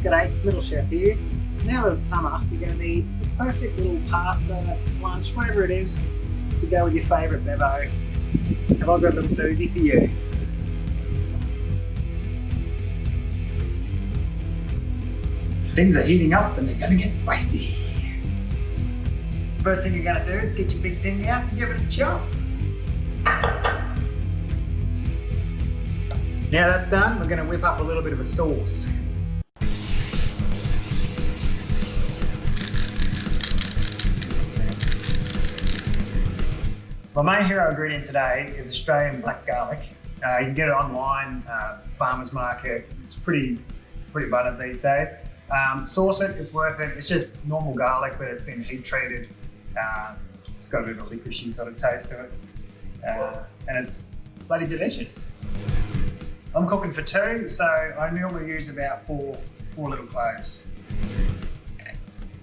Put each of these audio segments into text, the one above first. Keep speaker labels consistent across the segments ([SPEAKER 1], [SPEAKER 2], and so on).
[SPEAKER 1] G'day, little chef here. Now that it's summer, you're going to need the perfect little pasta, lunch, whatever it is, to go with your favourite bevo. Have I got a little doozy for you? Things are heating up and they're going to get spicy. First thing you're going to do is get your big tinnie out and give it a chop. Now that's done, we're going to whip up a little bit of a sauce. My main hero ingredient today is Australian black garlic. You can get it online, farmers markets. It's pretty abundant these days. Sauce it, it's worth it. It's just normal garlic, but it's been heat treated. It's got a bit of a licoricey sort of taste to it. And it's bloody delicious. I'm cooking for two, so I normally use about four little cloves.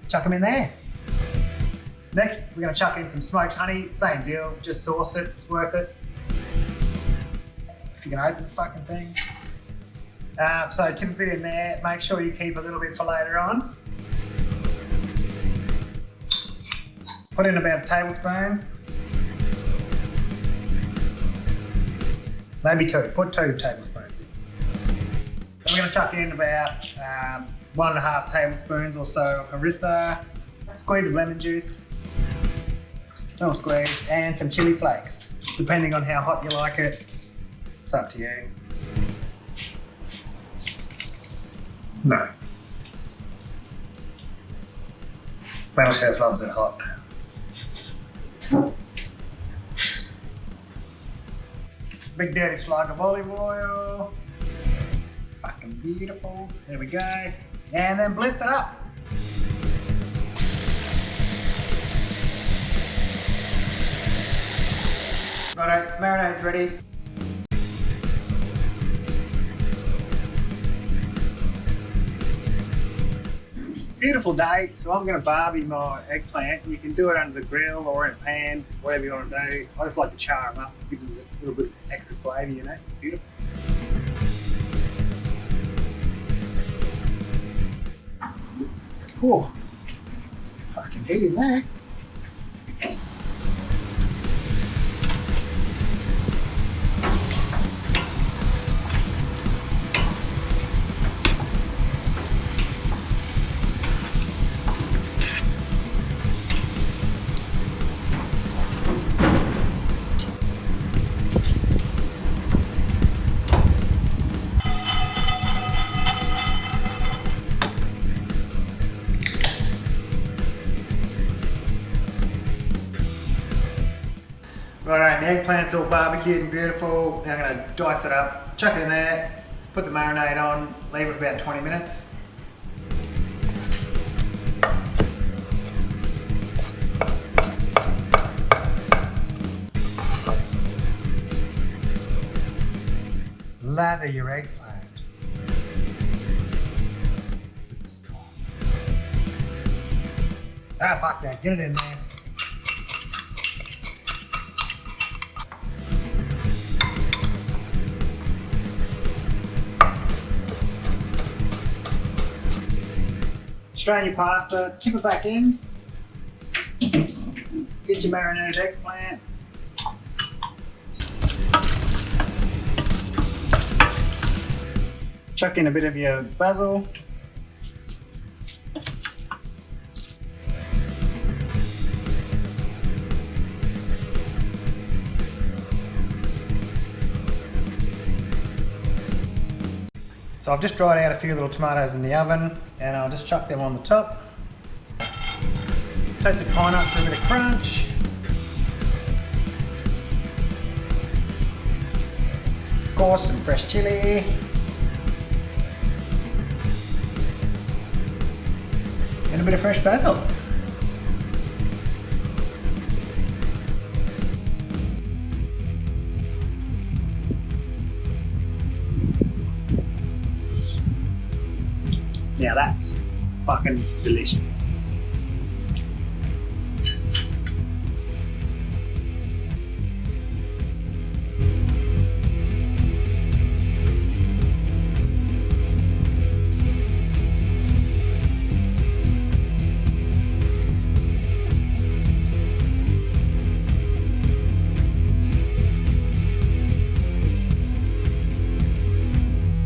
[SPEAKER 1] Chuck them in there. Next, we're going to chuck in some smoked honey. Same deal, just sauce it, it's worth it. If you can open the fucking thing. So tip a bit in there, make sure you keep a little bit for later on. Put in about a tablespoon. Maybe two, put 2 tablespoons in. Then we're going to chuck in about 1.5 tablespoons or so of harrisa, a squeeze of lemon juice, little squeeze, and some chilli flakes. Depending on how hot you like it, it's up to you. No. Battle Chef loves it hot. Big dirty slug of olive oil. Fucking beautiful. There we go. And then blitz it up. Righto, marinade's ready. Beautiful day, so I'm going to barbie my eggplant. You can do it under the grill or in a pan, whatever you want to do. I just like to char them up, give them a little bit of extra flavour, you know. Beautiful. Oh, fucking heat is that. Alright, the eggplant's all barbecued and beautiful. Now I'm going to dice it up, chuck it in there, put the marinade on, leave it for about 20 minutes. Lather your eggplant with the salt. Ah, fuck that, get it in there. Strain your pasta, tip it back in, get your marinated eggplant. Chuck in a bit of your basil. So I've just dried out a few little tomatoes in the oven and I'll just chuck them on the top. Toasted pine nuts for a bit of crunch. Of course, some fresh chilli. And a bit of fresh basil. Now that's fucking delicious.